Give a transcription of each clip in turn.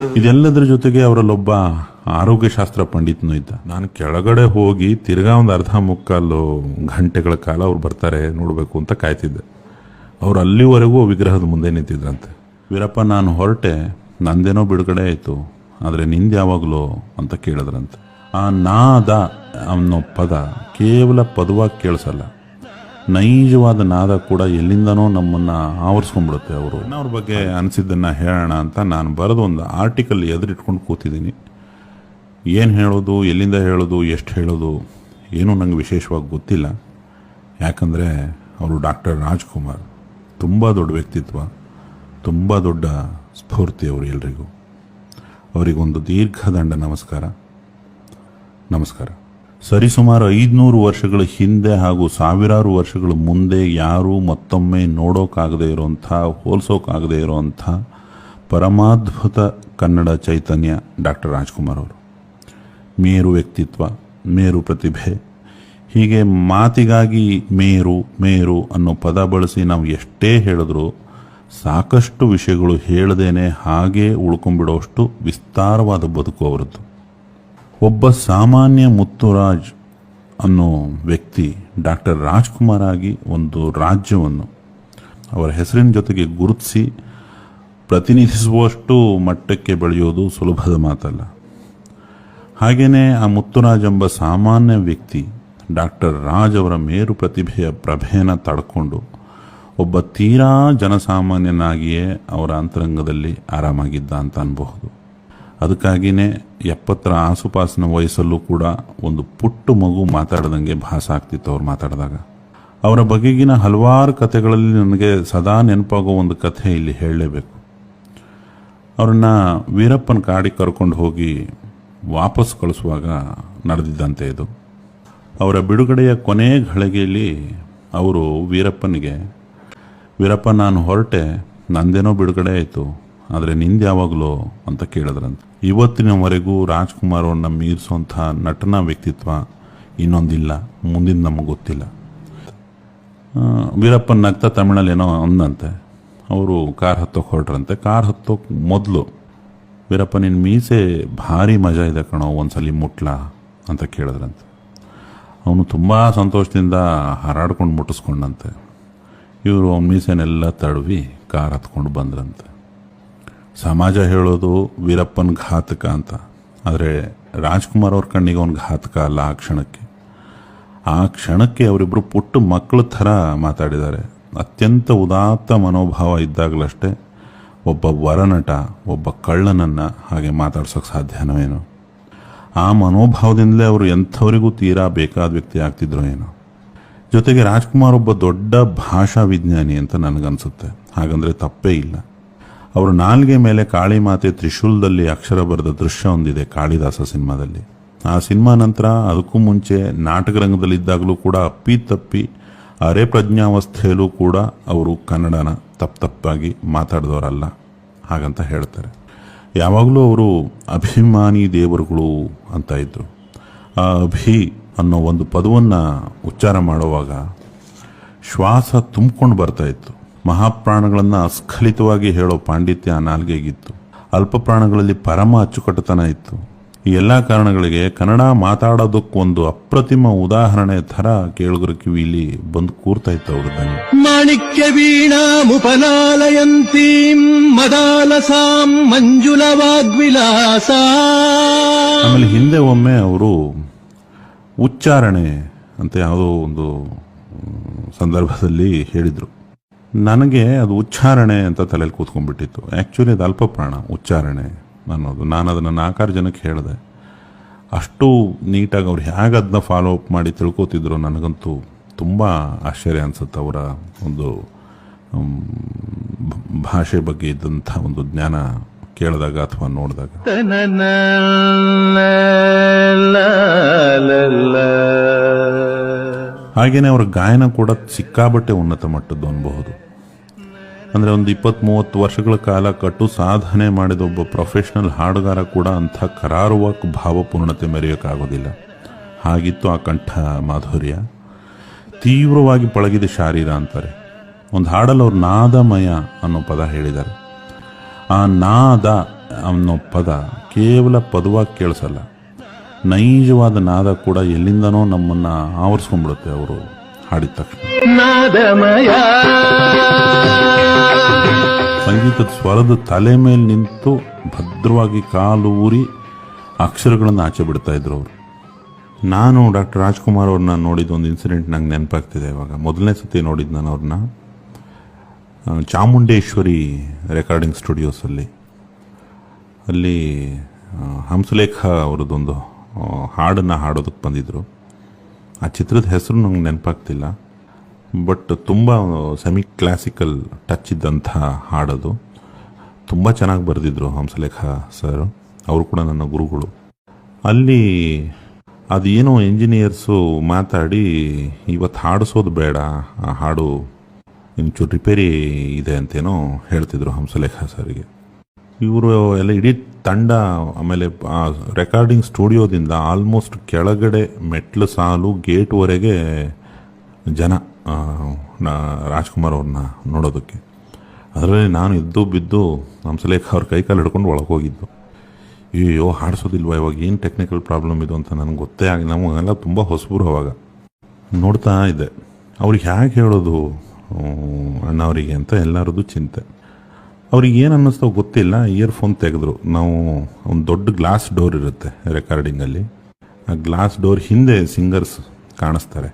ಇದೆಲ್ಲದರ ಜೊತೆಗೆ ಅವರಲ್ಲೊಬ್ಬ ಆರೋಗ್ಯಶಾಸ್ತ್ರ ಪಂಡಿತನೂ ಇದ್ದ. ನಾನು ಕೆಳಗಡೆ ಹೋಗಿ ತಿರ್ಗಾ ಒಂದು ಅರ್ಧ ಮುಕ್ಕಾಲು ಗಂಟೆಗಳ ಕಾಲ ಅವ್ರು ಬರ್ತಾರೆ ನೋಡಬೇಕು ಅಂತ ಕಾಯ್ತಿದ್ದೆ. ಅವ್ರು ಅಲ್ಲಿವರೆಗೂ ವಿಗ್ರಹದ ಮುಂದೆ ನಿಂತಿದ್ರಂತೆ. ವೀರಪ್ಪ, ನಾನು ಹೊರಟೆ, ನಂದೇನೋ ಬಿಡುಗಡೆ ಆಯಿತು, ಆದರೆ ನಿಂದು ಯಾವಾಗಲೂ ಅಂತ ಕೇಳಿದ್ರಂತೆ. ಆ ನಾದ ಅನ್ನೋ ಪದ ಕೇವಲ ಪದವಾಗಿ ಕೇಳಿಸಲ್ಲ, ನೈಜವಾದ ನಾದ ಕೂಡ ಎಲ್ಲಿಂದನೋ ನಮ್ಮನ್ನು ಆವರಿಸ್ಕೊಂಡ್ಬಿಡುತ್ತೆ. ಅವ್ರ ಬಗ್ಗೆ ಅನಿಸಿದ್ದನ್ನು ಹೇಳೋಣ ಅಂತ ನಾನು ಬರೆದು ಒಂದು ಆರ್ಟಿಕಲ್ ಎದುರಿಟ್ಕೊಂಡು ಕೂತಿದ್ದೀನಿ. ಏನು ಹೇಳೋದು, ಎಲ್ಲಿಂದ ಹೇಳೋದು, ಎಷ್ಟು ಹೇಳೋದು ಏನೂ ನಂಗೆ ವಿಶೇಷವಾಗಿ ಗೊತ್ತಿಲ್ಲ. ಯಾಕಂದರೆ ಅವರು ಡಾಕ್ಟರ್ ರಾಜ್ಕುಮಾರ್ ತುಂಬ ದೊಡ್ಡ ವ್ಯಕ್ತಿತ್ವ, ತುಂಬ ದೊಡ್ಡ ಸ್ಫೂರ್ತಿ ಅವರು ಎಲ್ರಿಗೂ. ಅವರಿಗೊಂದು ದೀರ್ಘದಂಡ ನಮಸ್ಕಾರ. ಸರಿಸುಮಾರು 500 ವರ್ಷಗಳ ಹಿಂದೆ ಹಾಗೂ ಸಾವಿರಾರು ವರ್ಷಗಳ ಮುಂದೆ ಯಾರೂ ಮತ್ತೊಮ್ಮೆ ನೋಡೋಕ್ಕಾಗದೇ ಇರೋಂಥ, ಹೋಲಿಸೋಕ್ಕಾಗದೇ ಇರೋಂಥ ಪರಮಾದ್ಭುತ ಕನ್ನಡ ಚೈತನ್ಯ ಡಾಕ್ಟರ್ ರಾಜ್ಕುಮಾರ್ ಅವರು. ಮೇರು ವ್ಯಕ್ತಿತ್ವ, ಮೇರು ಪ್ರತಿಭೆ, ಹೀಗೆ ಮಾತಿಗಾಗಿ ಮೇರು ಮೇರು ಅನ್ನೋ ಪದ ಬಳಸಿ ನಾವು ಎಷ್ಟೇ ಹೇಳಿದ್ರೂ ಸಾಕಷ್ಟು ವಿಷಯಗಳು ಹೇಳದೇನೆ ಹಾಗೇ ಉಳ್ಕೊಂಡ್ಬಿಡೋಷ್ಟು ವಿಸ್ತಾರವಾದ ಬದುಕು ಅವರದ್ದು. ಒಬ್ಬ ಸಾಮಾನ್ಯ ಮುತ್ತುರಾಜ್ ಅನ್ನೋ ವ್ಯಕ್ತಿ ಡಾಕ್ಟರ್ ರಾಜ್ಕುಮಾರ್ ಆಗಿ ಒಂದು ರಾಜ್ಯವನ್ನು ಅವರ ಹೆಸರಿನ ಜೊತೆಗೆ ಗುರುತಿಸಿ ಪ್ರತಿನಿಧಿಸುವಷ್ಟು ಮಟ್ಟಕ್ಕೆ ಬೆಳೆಯೋದು ಸುಲಭದ ಮಾತಲ್ಲ. ಹಾಗೆಯೇ ಆ ಮುತ್ತುರಾಜ್ ಎಂಬ ಸಾಮಾನ್ಯ ವ್ಯಕ್ತಿ ಡಾಕ್ಟರ್ ರಾಜ್ ಅವರ ಮೇರು ಪ್ರತಿಭೆಯ ಪ್ರಭೆಯನ್ನು ತಡ್ಕೊಂಡು ಒಬ್ಬ ತೀರಾ ಜನಸಾಮಾನ್ಯನಾಗಿಯೇ ಅವರ ಅಂತರಂಗದಲ್ಲಿ ಆರಾಮಾಗಿದ್ದ ಅಂತ ಅನ್ಬಹುದು. ಅದಕ್ಕಾಗಿಯೇ 70ರ ಆಸುಪಾಸಿನ ವಯಸ್ಸಲ್ಲೂ ಕೂಡ ಒಂದು ಪುಟ್ಟ ಮಗು ಮಾತಾಡ್ದಂಗೆ ಭಾಸ ಆಗ್ತಿತ್ತು ಅವ್ರು ಮಾತಾಡಿದಾಗ. ಅವರ ಬಗೆಗಿನ ಹಲವಾರು ಕಥೆಗಳಲ್ಲಿ ನನಗೆ ಸದಾ ನೆನಪಾಗೋ ಒಂದು ಕಥೆ ಇಲ್ಲಿ ಹೇಳಲೇಬೇಕು. ಅವ್ರನ್ನ ವೀರಪ್ಪನ ಕಾಡಿಗೆ ಕರ್ಕೊಂಡು ಹೋಗಿ ವಾಪಸ್ ಕಳಿಸುವಾಗ ನಡೆದಿದ್ದಂತೆ ಇದು. ಅವರ ಬಿಡುಗಡೆಯ ಕೊನೆ ಘಳಿಗೆಯಲ್ಲಿ ಅವರು ವೀರಪ್ಪನಿಗೆ, ವೀರಪ್ಪ, ನಾನು ಹೊರಟೆ, ನಂದೇನೋ ಬಿಡುಗಡೆ ಆಯಿತು, ಆದರೆ ನಿಂದು ಯಾವಾಗಲೂ ಅಂತ ಕೇಳಿದ್ರಂತೆ. ಇವತ್ತಿನವರೆಗೂ ರಾಜ್ಕುಮಾರ್ ಅವ್ರನ್ನ ಮೀರಿಸುವಂಥ ನಟನಾ ವ್ಯಕ್ತಿತ್ವ ಇನ್ನೊಂದಿಲ್ಲ, ಮುಂದಿನ ನಮಗೆ ಗೊತ್ತಿಲ್ಲ. ವೀರಪ್ಪನ ನಗ್ತಾ ತಮಿಳಲ್ಲಿ ಏನೋ ಅಂದಂತೆ. ಅವರು ಕಾರ್ ಹತ್ತೋಕೆ ಹೊರಟ್ರಂತೆ. ಕಾರ್ ಹತ್ತೋಕೆ ಮೊದಲು, ವೀರಪ್ಪ, ನಿನ್ನ ಮೀಸೆ ಭಾರಿ ಮಜಾ ಇದೆ ಕಣೋ, ಒಂದ್ಸಲಿ ಮುಟ್ಲಾ ಅಂತ ಕೇಳಿದ್ರಂತೆ. ಅವನು ತುಂಬ ಸಂತೋಷದಿಂದ ಹಾರಾಡ್ಕೊಂಡು ಮುಟ್ಟಿಸ್ಕೊಂಡಂತೆ. ಇವರು ಅವನ ಮೀಸೆನೆಲ್ಲ ತಡವಿ ಕಾರ್ ಹತ್ಕೊಂಡು ಬಂದ್ರಂತೆ. ಸಮಾಜ ಹೇಳೋದು ವೀರಪ್ಪನ ಘಾತಕ ಅಂತ, ಆದರೆ ರಾಜ್ಕುಮಾರ್ ಅವ್ರ ಕಣ್ಣಿಗೆ ಅವನ ಘಾತಕ ಅಲ್ಲ. ಆ ಕ್ಷಣಕ್ಕೆ ಅವರಿಬ್ಬರು ಪುಟ್ಟ ಮಕ್ಕಳ ಥರ ಮಾತಾಡಿದ್ದಾರೆ. ಅತ್ಯಂತ ಉದಾತ್ತ ಮನೋಭಾವ ಇದ್ದಾಗಲಷ್ಟೇ ಒಬ್ಬ ವರನಟ ಒಬ್ಬ ಕಳ್ಳನನ್ನು ಹಾಗೆ ಮಾತಾಡ್ಸೋಕ್ಕೆ ಸಾಧ್ಯನೋ ಏನೋ. ಆ ಮನೋಭಾವದಿಂದಲೇ ಅವರು ಎಂಥವರಿಗೂ ತೀರಾ ಬೇಕಾದ ವ್ಯಕ್ತಿ ಆಗ್ತಿದ್ರು ಏನೋ. ಜೊತೆಗೆ ರಾಜ್ಕುಮಾರ್ ಒಬ್ಬ ದೊಡ್ಡ ಭಾಷಾ ವಿಜ್ಞಾನಿ ಅಂತ ನನಗನ್ಸುತ್ತೆ. ಹಾಗಂದರೆ ತಪ್ಪೇ ಇಲ್ಲ. ಅವರು ನಾಲ್ಗೆ ಮೇಲೆ ಕಾಳಿ ಮಾತೆ ತ್ರಿಶೂಲದಲ್ಲಿ ಅಕ್ಷರ ಬರೆದ ದೃಶ್ಯ ಒಂದಿದೆ ಕಾಳಿದಾಸ ಸಿನಿಮಾದಲ್ಲಿ. ಆ ಸಿನಿಮಾ ನಂತರ ಅದಕ್ಕೂ ಮುಂಚೆ ನಾಟಕ ರಂಗದಲ್ಲಿದ್ದಾಗಲೂ ಕೂಡ ಅಪ್ಪಿತಪ್ಪಿ ಅರೆ ಪ್ರಜ್ಞಾವಸ್ಥೆಯಲ್ಲೂ ಕೂಡ ಅವರು ಕನ್ನಡನ ತಪ್ಪಾಗಿ ಮಾತಾಡಿದವರಲ್ಲ ಹಾಗಂತ ಹೇಳ್ತಾರೆ. ಯಾವಾಗಲೂ ಅವರು ಅಭಿಮಾನಿ ದೇವರುಗಳು ಅಂತ ಇದ್ದರು. ಆ ಅಭಿ ಅನ್ನೋ ಒಂದು ಪದವನ್ನು ಉಚ್ಚಾರ ಮಾಡುವಾಗ ಶ್ವಾಸ ತುಂಬಿಕೊಂಡು ಬರ್ತಾಯಿತ್ತು. ಮಹಾಪ್ರಾಣಗಳನ್ನು ಅಸ್ಖಲಿತವಾಗಿ ಹೇಳೋ ಪಾಂಡಿತ್ಯ ಆ ನಾಲ್ಗೆಗಿತ್ತು. ಅಲ್ಪ ಪ್ರಾಣಗಳಲ್ಲಿ ಪರಮ ಅಚ್ಚುಕಟ್ಟತನ ಇತ್ತು. ಈ ಎಲ್ಲ ಕಾರಣಗಳಿಗೆ ಕನ್ನಡ ಮಾತಾಡೋದಕ್ಕೊಂದು ಅಪ್ರತಿಮ ಉದಾಹರಣೆ ಥರ ಕೇಳುಗರ ಕಿವಿಲಿ ಬಂದು ಕೂರ್ತಾ ಇತ್ತು ಅವ್ರ ದನಿ. ಮಾಣಿಕ್ಯ ವೀಣಾ ಮುಪಲಾಲಯಂತೀಂ ಮದಾಲಸಾಂ ಮಂಜುಲ ವಾಗ್ವಿಲಾಸ. ಆಮೇಲೆ ಹಿಂದೆ ಒಮ್ಮೆ ಅವರು ಉಚ್ಚಾರಣೆ ಅಂತ ಯಾವುದೋ ಒಂದು ಸಂದರ್ಭದಲ್ಲಿ ಹೇಳಿದರು. ನನಗೆ ಅದು ಉಚ್ಚಾರಣೆ ಅಂತ ತಲೆಯಲ್ಲಿ ಕೂತ್ಕೊಂಡ್ಬಿಟ್ಟಿತ್ತು. ಆ್ಯಕ್ಚುಲಿ ಅದು ಅಲ್ಪ ಪ್ರಾಣ ಉಚ್ಚಾರಣೆ ಅನ್ನೋದು. ನಾನು ಅದನ್ನು 4-6 ಜನಕ್ಕೆ ಹೇಳಿದೆ. ಅಷ್ಟು ನೀಟಾಗಿ ಅವ್ರು ಹೇಗೆ ಅದನ್ನ ಫಾಲೋ ಅಪ್ ಮಾಡಿ ತಿಳ್ಕೊತಿದ್ರು ನನಗಂತೂ ತುಂಬ ಆಶ್ಚರ್ಯ ಅನಿಸುತ್ತೆ. ಅವರ ಒಂದು ಭಾಷೆ ಬಗ್ಗೆ ಇದ್ದಂಥ ಒಂದು ಜ್ಞಾನ ಕೇಳಿದಾಗ ಅಥವಾ ನೋಡಿದಾಗ. ಹಾಗೇನೆ ಅವರ ಗಾಯನ ಕೂಡ ಸಿಕ್ಕಾಬಟ್ಟೆ ಉನ್ನತ ಮಟ್ಟದ್ದು ಅನ್ಬಹುದು. ಅಂದರೆ ಒಂದು 20-30 ವರ್ಷಗಳ ಕಾಲ ಕಟ್ಟು ಸಾಧನೆ ಮಾಡಿದ ಒಬ್ಬ ಪ್ರೊಫೆಷನಲ್ ಹಾಡುಗಾರ ಕೂಡ ಅಂಥ ಕರಾರುವಾಕ್ ಭಾವಪೂರ್ಣತೆ ಮೆರೆಯೋಕ್ಕಾಗೋದಿಲ್ಲ. ಹಾಗಿತ್ತು ಆ ಕಂಠ ಮಾಧುರ್ಯ. ತೀವ್ರವಾಗಿ ಪಳಗಿದ ಶಾರೀರ ಅಂತಾರೆ. ಒಂದು ಹಾಡಲ್ಲಿ ಅವ್ರು ನಾದಮಯ ಅನ್ನೋ ಪದ ಹೇಳಿದ್ದಾರೆ. ಆ ನಾದ ಅನ್ನೋ ಪದ ಕೇವಲ ಪದವಾಗಿ ಕೇಳಿಸಲ್ಲ, ನೈಜವಾದ ನಾದ ಕೂಡ ಎಲ್ಲಿಂದನೋ ನಮ್ಮನ್ನು ಆವರಿಸ್ಕೊಂಡ್ಬಿಡುತ್ತೆ ಅವರು ಹಾಡಿದ ತಕ್ಷಣ. ನಾದಮಯ ಸಂಗೀತದ ಸ್ವರದ ತಲೆ ಮೇಲೆ ನಿಂತು ಭದ್ರವಾಗಿ ಕಾಲು ಊರಿ ಅಕ್ಷರಗಳನ್ನು ಆಚೆ ಬಿಡ್ತಾ ಇದ್ರು ಅವರು. ನಾನು ಡಾಕ್ಟರ್ ರಾಜ್ಕುಮಾರ್ ಅವ್ರನ್ನ ನೋಡಿದ ಒಂದು ಇನ್ಸಿಡೆಂಟ್ ನಂಗೆ ನೆನಪಾಗ್ತಿದೆ. ಇವಾಗ ಮೊದಲನೇ ಸತಿ ನೋಡಿದ್ದು ನಾನು ಅವ್ರನ್ನ ಚಾಮುಂಡೇಶ್ವರಿ ರೆಕಾರ್ಡಿಂಗ್ ಸ್ಟುಡಿಯೋಸಲ್ಲಿ. ಅಲ್ಲಿ ಹಂಸಲೇಖ ಅವರದೊಂದು ಹಾಡನ್ನು ಹಾಡೋದಕ್ಕೆ ಬಂದಿದ್ದರು. ಆ ಚಿತ್ರದ ಹೆಸರು ನಂಗೆ ನೆನಪಾಗ್ತಿಲ್ಲ, ಬಟ್ ತುಂಬ ಸೆಮಿ ಕ್ಲಾಸಿಕಲ್ ಟಚ್ ಇದ್ದಂಥ ಹಾಡೋದು. ತುಂಬ ಚೆನ್ನಾಗಿ ಬರೆದಿದ್ರು ಹಂಸಲೇಖ ಸರ್, ಅವರು ಕೂಡ ನನ್ನ ಗುರುಗಳು. ಅಲ್ಲಿ ಅದೇನೋ ಇಂಜಿನಿಯರ್ಸು ಮಾತಾಡಿ ಇವತ್ತು ಹಾಡಿಸೋದು ಬೇಡ, ಆ ಹಾಡು ಇಂಚೂರು ರಿಪೇರಿ ಇದೆ ಅಂತೇನೋ ಹೇಳ್ತಿದ್ರು ಹಂಸಲೇಖ ಸರ್ಗೆ. ಇವರು ಎಲ್ಲ ಇಡೀ ತಂಡ, ಆಮೇಲೆ ಆ ರೆಕಾರ್ಡಿಂಗ್ ಸ್ಟುಡಿಯೋದಿಂದ ಆಲ್ಮೋಸ್ಟ್ ಕೆಳಗಡೆ ಮೆಟ್ಲು ಸಾಲು ಗೇಟ್ವರೆಗೆ ಜನ ರಾಜ್ಕುಮಾರ್ ಅವ್ರನ್ನ ನೋಡೋದಕ್ಕೆ. ಅದರಲ್ಲಿ ನಾನು ಇದ್ದು ಬಿದ್ದು ಹಂಸಲೇಖ ಅವ್ರ ಕೈಕಾಲು ಹಿಡ್ಕೊಂಡು ಒಳಗೆ ಹೋಗಿದ್ದು. ಅಯ್ಯೋ ಹಾಡಿಸೋದಿಲ್ವ, ಇವಾಗ ಏನು ಟೆಕ್ನಿಕಲ್ ಪ್ರಾಬ್ಲಮ್ ಇದು ಅಂತ ನನಗೆ ಗೊತ್ತೇ ಆಗಿ, ನಮಗೆಲ್ಲ ತುಂಬ ಹೊಸಬರು ಅವಾಗ. ನೋಡ್ತಾ ಇದ್ದೆ ಅವ್ರಿಗೆ ಹೇಗೆ ಹೇಳೋದು ಅಣ್ಣವರಿಗೆ ಅಂತ ಎಲ್ಲರದ್ದು ಚಿಂತೆ. ಅವ್ರಿಗೆ ಏನು ಅನ್ನಿಸ್ತೋ ಗೊತ್ತಿಲ್ಲ, ಇಯರ್ಫೋನ್ ತೆಗೆದ್ರು. ನಾವು ಒಂದು ದೊಡ್ಡ ಗ್ಲಾಸ್ ಡೋರ್ ಇರುತ್ತೆ ರೆಕಾರ್ಡಿಂಗಲ್ಲಿ, ಆ ಗ್ಲಾಸ್ ಡೋರ್ ಹಿಂದೆ ಸಿಂಗರ್ಸ್ ಕಾಣಿಸ್ತಾರೆ,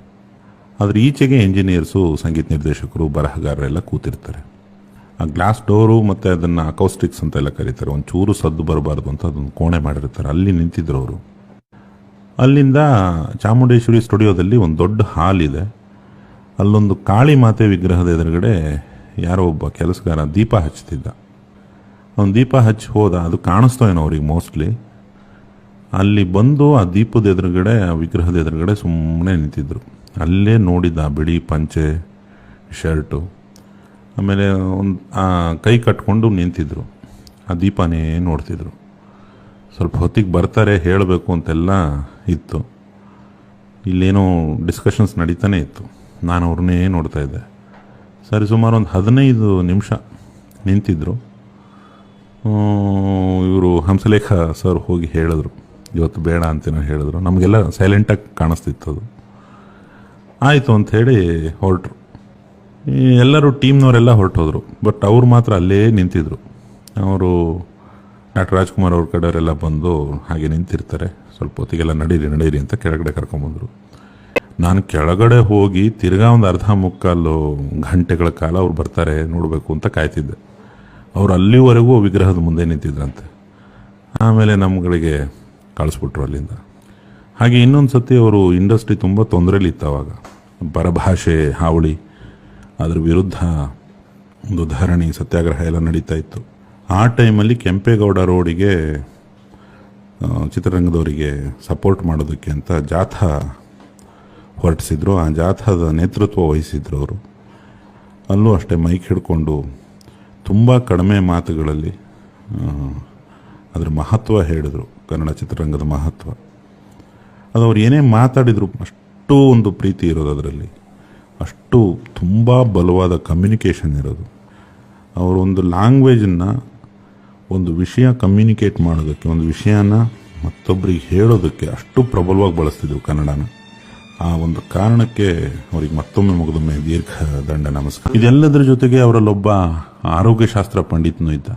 ಅದ್ರ ಈಚೆಗೆ ಇಂಜಿನಿಯರ್ಸು, ಸಂಗೀತ ನಿರ್ದೇಶಕರು, ಬರಹಗಾರರೆಲ್ಲ ಕೂತಿರ್ತಾರೆ. ಆ ಗ್ಲಾಸ್ ಡೋರು ಮತ್ತು ಅದನ್ನು ಅಕೌಸ್ಟಿಕ್ಸ್ ಅಂತೆಲ್ಲ ಕರೀತಾರೆ, ಒಂಚೂರು ಸದ್ದು ಬರಬಾರ್ದು ಅಂತ ಅದೊಂದು ಕೋಣೆ ಮಾಡಿರ್ತಾರೆ, ಅಲ್ಲಿ ನಿಂತಿದ್ರು ಅವರು. ಅಲ್ಲಿಂದ ಚಾಮುಂಡೇಶ್ವರಿ ಸ್ಟುಡಿಯೋದಲ್ಲಿ ಒಂದು ದೊಡ್ಡ ಹಾಲ್ ಇದೆ, ಅಲ್ಲೊಂದು ಕಾಳಿ ಮಾತೆ ವಿಗ್ರಹದ ಎದುರುಗಡೆ ಯಾರೋ ಒಬ್ಬ ಕೆಲಸಗಾರ ದೀಪ ಹಚ್ತಿದ್ದ. ಅವನು ದೀಪ ಹಚ್ಚಿ ಹೋದ, ಅದು ಕಾಣಿಸ್ತೋ ಏನೋ ಅವ್ರಿಗೆ ಮೋಸ್ಟ್ಲಿ. ಅಲ್ಲಿ ಬಂದು ಆ ದೀಪದ ಎದುರುಗಡೆ, ಆ ವಿಗ್ರಹದ ಎದುರುಗಡೆ ಸುಮ್ಮನೆ ನಿಂತಿದ್ರು. ಅಲ್ಲೇ ನೋಡಿದ್ದ ಬಿಳಿ ಪಂಚೆ ಶರ್ಟು, ಆಮೇಲೆ ಒಂದು ಕೈ ಕಟ್ಕೊಂಡು ನಿಂತಿದ್ರು, ಆ ದೀಪನೇ ನೋಡ್ತಿದ್ರು. ಸ್ವಲ್ಪ ಹೊತ್ತಿಗೆ ಬರ್ತಾರೆ ಹೇಳಬೇಕು ಅಂತೆಲ್ಲ ಇತ್ತು. ಇಲ್ಲೇನೋ ಡಿಸ್ಕಷನ್ಸ್ ನಡೀತಾನೆ ಇತ್ತು, ನಾನು ಅವ್ರನ್ನೇ ನೋಡ್ತಾ ಇದ್ದೆ. ಸರಿ ಸುಮಾರು ಒಂದು 15 ನಿಮಿಷ ನಿಂತಿದ್ರು. ಇವರು ಹಂಸಲೇಖ ಸರ್ ಹೋಗಿ ಹೇಳಿದ್ರು, ಇವತ್ತು ಬೇಡ ಅಂತೇನೋ ಹೇಳಿದ್ರು. ನಮಗೆಲ್ಲ ಸೈಲೆಂಟಾಗಿ ಕಾಣಿಸ್ತಿತ್ತು ಅದು. ಆಯಿತು ಅಂಥೇಳಿ ಹೊರಟರು. ಎಲ್ಲರೂ ಟೀಮ್ನವರೆಲ್ಲ ಹೊರಟೋದ್ರು, ಬಟ್ ಅವ್ರು ಮಾತ್ರ ಅಲ್ಲೇ ನಿಂತಿದ್ರು. ಅವರು ಡಾಕ್ಟರ್ ರಾಜ್ಕುಮಾರ್ ಅವ್ರ ಕಡೆಯವರೆಲ್ಲ ಬಂದು ಹಾಗೆ ನಿಂತಿರ್ತಾರೆ. ಸ್ವಲ್ಪ ಹೊತ್ತಿಗೆಲ್ಲ ನಡೀರಿ ಅಂತ ಕೆಳಗಡೆ ಕರ್ಕೊಂಬಂದರು. ನಾನು ಕೆಳಗಡೆ ಹೋಗಿ ತಿರ್ಗಾ ಒಂದು ಅರ್ಧ ಮುಕ್ಕಾಲು ಗಂಟೆಗಳ ಕಾಲ ಅವ್ರು ಬರ್ತಾರೆ ನೋಡಬೇಕು ಅಂತ ಕಾಯ್ತಿದ್ದೆ. ಅವ್ರು ಅಲ್ಲಿವರೆಗೂ ವಿಗ್ರಹದ ಮುಂದೆ ನಿಂತಿದ್ರಂತೆ. ಆಮೇಲೆ ನಮ್ಮಗಳಿಗೆ ಕಳಿಸ್ಬಿಟ್ರು ಅಲ್ಲಿಂದ. ಹಾಗೆ ಇನ್ನೊಂದು ಸತಿ ಅವರು ಇಂಡಸ್ಟ್ರಿ ತುಂಬ ತೊಂದರೆಲಿತ್ತು ಅವಾಗ, ಪರಭಾಷೆ ಹಾವಳಿ, ಅದರ ವಿರುದ್ಧ ಒಂದು ಧರಣಿ ಸತ್ಯಾಗ್ರಹ ಎಲ್ಲ ನಡೀತಾ ಇತ್ತು. ಆ ಟೈಮಲ್ಲಿ ಕೆಂಪೇಗೌಡ ರೋಡಿಗೆ ಚಿತ್ರರಂಗದವರಿಗೆ ಸಪೋರ್ಟ್ ಮಾಡೋದಕ್ಕೆ ಅಂತ ಜಾಥಾ ಹೊರಟಿಸಿದ್ರು. ಆ ಜಾಥಾದ ನೇತೃತ್ವ ವಹಿಸಿದ್ರು ಅವರು. ಅಲ್ಲೂ ಅಷ್ಟೇ ಮೈಕ್ ಹಿಡ್ಕೊಂಡು ತುಂಬ ಕಡಿಮೆ ಮಾತುಗಳಲ್ಲಿ ಅದರ ಮಹತ್ವ ಹೇಳಿದರು, ಕನ್ನಡ ಚಿತ್ರರಂಗದ ಮಹತ್ವ. ಅದು ಅವ್ರು ಏನೇ ಮಾತಾಡಿದ್ರು ಅಷ್ಟು ಒಂದು ಪ್ರೀತಿ ಇರೋದು ಅದರಲ್ಲಿ, ಅಷ್ಟು ತುಂಬ ಬಲವಾದ ಕಮ್ಯುನಿಕೇಷನ್ ಇರೋದು. ಅವರೊಂದು ಲ್ಯಾಂಗ್ವೇಜನ್ನು, ಒಂದು ವಿಷಯ ಕಮ್ಯುನಿಕೇಟ್ ಮಾಡೋದಕ್ಕೆ, ಒಂದು ವಿಷಯನ ಮತ್ತೊಬ್ಬರಿಗೆ ಹೇಳೋದಕ್ಕೆ ಅಷ್ಟು ಪ್ರಬಲವಾಗಿ ಬಳಸ್ತಿದ್ರು ಕನ್ನಡನ. ಆ ಒಂದು ಕಾರಣಕ್ಕೆ ಅವ್ರಿಗೆ ಮತ್ತೊಮ್ಮೆ ಮುಗಿದೊಮ್ಮೆ ದೀರ್ಘ ದಂಡ ನಮಸ್ಕಾರ. ಇದೆಲ್ಲದರ ಜೊತೆಗೆ ಅವರಲ್ಲೊಬ್ಬ ಆರೋಗ್ಯಶಾಸ್ತ್ರ ಪಂಡಿತನೂ ಇದ್ದ.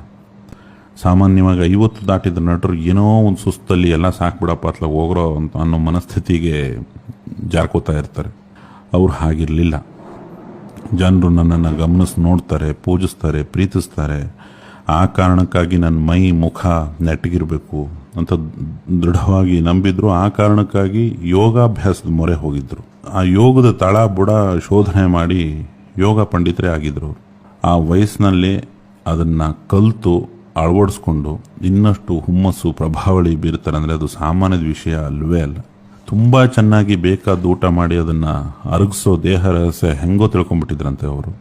ಸಾಮಾನ್ಯವಾಗಿ 50 ದಾಟಿದ ನಟರು ಏನೋ ಒಂದು ಸುಸ್ತಲ್ಲಿ ಎಲ್ಲ ಸಾಕ್ಬಿಡಪ್ಪ ಅತ್ಲಾಗ ಹೋಗ್ರೋ ಅಂತ ಅನ್ನೋ ಮನಸ್ಥಿತಿಗೆ ಜಾರ್ಕೋತಾ ಇರ್ತಾರೆ. ಅವ್ರು ಹಾಗಿರಲಿಲ್ಲ. ಜನರು ನನ್ನನ್ನು ಗಮನಿಸಿ ನೋಡ್ತಾರೆ, ಪೂಜಿಸ್ತಾರೆ, ಪ್ರೀತಿಸ್ತಾರೆ. ಆ ಕಾರಣಕ್ಕಾಗಿ ನನ್ನ ಮೈ ಮುಖ ನೆಟ್ಟಗಿರಬೇಕು ಅಂತ ದೃಢವಾಗಿ ನಂಬಿದ್ರು. ಆ ಕಾರಣಕ್ಕಾಗಿ ಯೋಗಾಭ್ಯಾಸದ ಮೊರೆ ಹೋಗಿದ್ರು. ಆ ಯೋಗದ ತಳ ಬುಡ ಶೋಧನೆ ಮಾಡಿ ಯೋಗ ಪಂಡಿತರೇ ಆಗಿದ್ರು. ಆ ವಯಸ್ಸಿನಲ್ಲಿ ಅದನ್ನು ಕಲಿತು ಅಳವಡಿಸ್ಕೊಂಡು ಇನ್ನಷ್ಟು ಹುಮ್ಮಸ್ಸು ಪ್ರಭಾವಳಿ ಬೀರ್ತಾರೆ ಅಂದರೆ ಅದು ಸಾಮಾನ್ಯದ ವಿಷಯ ಅಲ್ವೇ ಅಲ್ಲ. ತುಂಬ ಚೆನ್ನಾಗಿ ಬೇಕಾದ ಊಟ ಮಾಡಿ ಅದನ್ನು ಅರಗಿಸೋ ದೇಹ ರಹಸ್ಯ ಹೆಂಗೋ ತಿಳ್ಕೊಂಡ್ಬಿಟ್ಟಿದ್ರಂತೆ ಅವರು.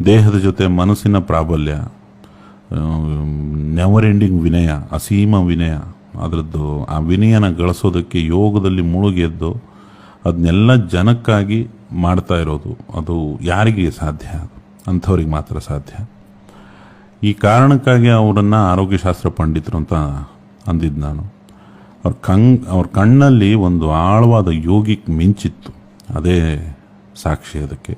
ದೇಹದ ಜೊತೆ ಮನಸ್ಸಿನ ಪ್ರಾಬಲ್ಯ, ನೆವರ್ ಎಂಡಿಂಗ್ ವಿನಯ, ಅಸೀಮ ವಿನಯ, ಅದರದ್ದು ಆ ವಿನಯನ ಗಳಿಸೋದಕ್ಕೆ ಯೋಗದಲ್ಲಿ ಮುಳುಗೆದ್ದು ಅದನ್ನೆಲ್ಲ ಜನಕ್ಕಾಗಿ ಮಾಡ್ತಾ ಇರೋದು, ಅದು ಯಾರಿಗೆ ಸಾಧ್ಯ? ಅಂಥವ್ರಿಗೆ ಮಾತ್ರ ಸಾಧ್ಯ. ಈ ಕಾರಣಕ್ಕಾಗಿ ಅವರನ್ನು ಆರೋಗ್ಯಶಾಸ್ತ್ರ ಪಂಡಿತರು ಅಂತ ಅಂದಿದ್ದು ನಾನು. ಅವ್ರ ಕಣ್ಣಲ್ಲಿ ಒಂದು ಆಳವಾದ ಯೋಗಿಕ್ ಮಿಂಚಿತ್ತು, ಅದೇ ಸಾಕ್ಷಿ ಅದಕ್ಕೆ.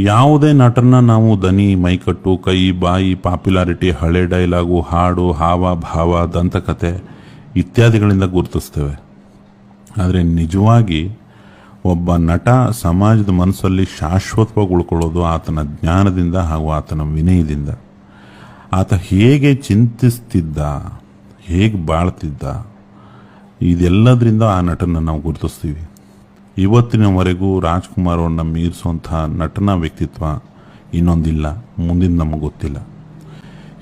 ಯಾವುದೇ ನಟನ ನಾವು ದನಿ, ಮೈಕಟ್ಟು, ಕೈ, ಬಾಯಿ, ಪಾಪ್ಯುಲಾರಿಟಿ, ಹಳೆ ಡೈಲಾಗು, ಹಾಡು, ಹಾವ ಭಾವ, ದಂತಕಥೆ ಇತ್ಯಾದಿಗಳಿಂದ ಗುರುತಿಸ್ತೇವೆ. ಆದರೆ ನಿಜವಾಗಿ ಒಬ್ಬ ನಟ ಸಮಾಜದ ಮನಸ್ಸಲ್ಲಿ ಶಾಶ್ವತವಾಗಿ ಉಳ್ಕೊಳ್ಳೋದು ಆತನ ಜ್ಞಾನದಿಂದ ಹಾಗೂ ಆತನ ವಿನಯದಿಂದ. ಆತ ಹೇಗೆ ಚಿಂತಿಸ್ತಿದ್ದ, ಹೇಗೆ ಬಾಳ್ತಿದ್ದ, ಇದೆಲ್ಲದರಿಂದ ಆ ನಟನ ನಾವು ಗುರುತಿಸ್ತೀವಿ. ಇವತ್ತಿನವರೆಗೂ ರಾಜ್ಕುಮಾರ್ ಅವ್ರನ್ನ ಮೀರಿಸುವಂಥ ನಟನ ವ್ಯಕ್ತಿತ್ವ ಇನ್ನೊಂದಿಲ್ಲ, ಮುಂದಿನ ನಮಗೆ ಗೊತ್ತಿಲ್ಲ.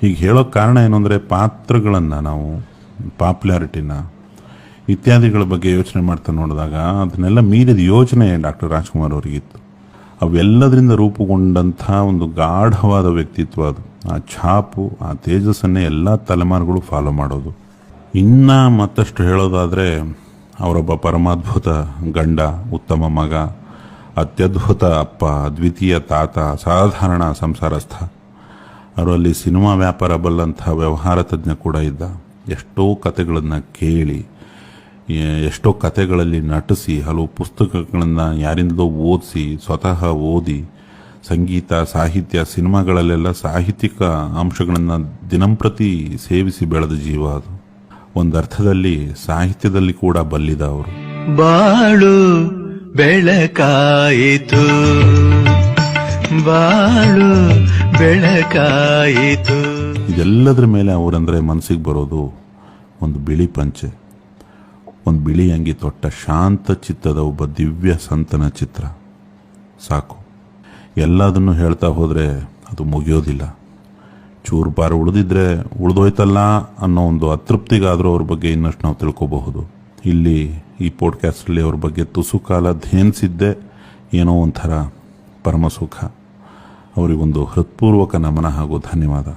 ಹೀಗೆ ಹೇಳೋಕ್ಕೆ ಕಾರಣ ಏನು ಅಂದರೆ, ಪಾತ್ರಗಳನ್ನು ನಾವು ಪಾಪ್ಯುಲಾರಿಟಿನ ಇತ್ಯಾದಿಗಳ ಬಗ್ಗೆ ಯೋಚನೆ ಮಾಡ್ತಾ ನೋಡಿದಾಗ ಅದನ್ನೆಲ್ಲ ಮೀರಿದ ಯೋಚನೆ ಡಾಕ್ಟರ್ ರಾಜ್ಕುಮಾರ್ ಅವರಿಗಿತ್ತು. ಅವೆಲ್ಲದರಿಂದ ರೂಪುಗೊಂಡಂಥ ಒಂದು ಗಾಢವಾದ ವ್ಯಕ್ತಿತ್ವ ಅದು. ಆ ಛಾಪು, ಆ ತೇಜಸ್ಸನ್ನೇ ಎಲ್ಲ ತಲೆಮಾರುಗಳು ಫಾಲೋ ಮಾಡೋದು. ಇನ್ನು ಮತ್ತಷ್ಟು ಹೇಳೋದಾದರೆ, ಅವರೊಬ್ಬ ಪರಮಾದ್ಭುತ ಗಂಡ, ಉತ್ತಮ ಮಗ, ಅತ್ಯದ್ಭುತ ಅಪ್ಪ, ಅದ್ವಿತೀಯ ತಾತ, ಸಾಧಾರಣ ಸಂಸಾರಸ್ಥ. ಅವರಲ್ಲಿ ಸಿನಿಮಾ ವ್ಯಾಪಾರ ಬಲ್ಲಂಥ ವ್ಯವಹಾರ ತಜ್ಞ ಕೂಡ ಇದ್ದ. ಎಷ್ಟೋ ಕತೆಗಳನ್ನು ಕೇಳಿ, ಎಷ್ಟೋ ಕತೆಗಳಲ್ಲಿ ನಟಿಸಿ, ಹಲವು ಪುಸ್ತಕಗಳನ್ನು ಯಾರಿಂದಲೋ ಓದಿಸಿ, ಸ್ವತಃ ಓದಿ, ಸಂಗೀತ, ಸಾಹಿತ್ಯ, ಸಿನಿಮಾಗಳಲ್ಲೆಲ್ಲ ಸಾಹಿತ್ಯಿಕ ಅಂಶಗಳನ್ನು ದಿನಂಪ್ರತಿ ಸೇವಿಸಿ ಬೆಳೆದ ಜೀವ ಅದು. ಒಂದರ್ಥದಲ್ಲಿ ಸಾಹಿತ್ಯದಲ್ಲಿ ಕೂಡ ಬಲ್ಲಿದ ಅವರು. ಬಾಳು ಬೆಳಕಾಯಿತು, ಬಾಳು ಬೆಳಕಾಯಿತು. ಇದೆಲ್ಲದರ ಮೇಲೆ ಅವರಂದ್ರೆ ಮನಸ್ಸಿಗೆ ಬರೋದು ಒಂದು ಬಿಳಿ ಪಂಚೆ, ಒಂದು ಬಿಳಿ ಅಂಗಿ ತೊಟ್ಟ ಶಾಂತ ಚಿತ್ತದ ಒಬ್ಬ ದಿವ್ಯ ಸಂತನ ಚಿತ್ರ. ಸಾಕು. ಎಲ್ಲದನ್ನು ಹೇಳ್ತಾ ಹೋದರೆ ಅದು ಮುಗಿಯೋದಿಲ್ಲ. ಚೂರುಪಾರು ಉಳಿದಿದ್ರೆ ಉಳಿದೋಯ್ತಲ್ಲ ಅನ್ನೋ ಒಂದು ಅತೃಪ್ತಿಗಾದರೂ ಅವ್ರ ಬಗ್ಗೆ ಇನ್ನಷ್ಟು ನಾವು ತಿಳ್ಕೋಬಹುದು. ಇಲ್ಲಿ ಈ ಪಾಡ್ಕಾಸ್ಟಲ್ಲಿ ಅವ್ರ ಬಗ್ಗೆ ತುಸು ಕಾಲ ಧ್ಯಾನಿಸಿದ್ದೇ ಏನೋ ಒಂಥರ ಪರಮಸುಖ. ಅವರಿಗೊಂದು ಹೃತ್ಪೂರ್ವಕ ನಮನ ಹಾಗೂ ಧನ್ಯವಾದ.